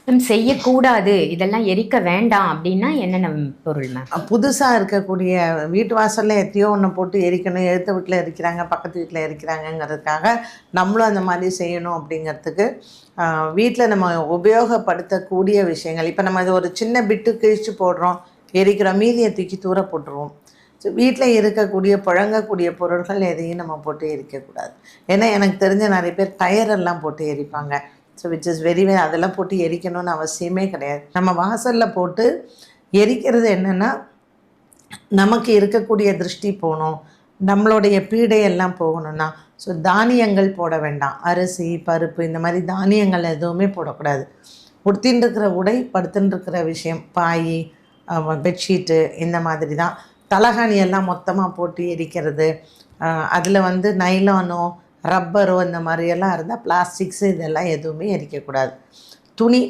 Ma'am செய்யக்கூடாது, இதெல்லாம் எரிக்க வேண்டாம் அப்படின்னா என்னென்ன பொருள் மேம்? புதுசாக இருக்கக்கூடிய வீட்டு வாசலில் எத்தையோ ஒன்று போட்டு எரிக்கணும், எழுத்த வீட்டில் எரிக்கிறாங்க, பக்கத்து வீட்டில் எரிக்கிறாங்கங்கிறதுக்காக நம்மளும் அந்த மாதிரி செய்யணும் அப்படிங்கிறதுக்கு வீட்டில் நம்ம உபயோகப்படுத்தக்கூடிய விஷயங்கள். இப்போ நம்ம இது ஒரு சின்ன பிட்டு கிழிச்சு போடுறோம், எரிக்கிறோம், மீதியை தூக்கி தூர போட்டுருவோம். ஸோ வீட்டில் இருக்கக்கூடிய புழங்கக்கூடிய பொருட்கள் எதையும் நம்ம போட்டு எரிக்கக்கூடாது. ஏன்னா எனக்கு தெரிஞ்ச நிறைய பேர் டயரெல்லாம் போட்டு எரிப்பாங்க. ஸோ விச் இஸ் வெரி அதெல்லாம் போட்டு எரிக்கணும்னு அவசியமே கிடையாது. நம்ம வாசலில் போட்டு எரிக்கிறது என்னென்னா, நமக்கு இருக்கக்கூடிய திருஷ்டி போகணும், நம்மளுடைய பீடையெல்லாம் போகணும்னா, ஸோ தானியங்கள் போட வேண்டாம். அரிசி, பருப்பு இந்த மாதிரி தானியங்கள் எதுவுமே போடக்கூடாது. உடுத்தின்னு இருக்கிற உடை, படுத்துன்னு இருக்கிற விஷயம், பாய், பெட்ஷீட்டு இந்த மாதிரி தான். தலகாணி எல்லாம் மொத்தமாக போட்டு எரிக்கிறது, அதில் வந்து நைலானோ ரப்பரோ இந்த மாதிரியெல்லாம் இருந்தால், பிளாஸ்டிக்ஸு இதெல்லாம் எதுவுமே எரிக்கக்கூடாது. துணி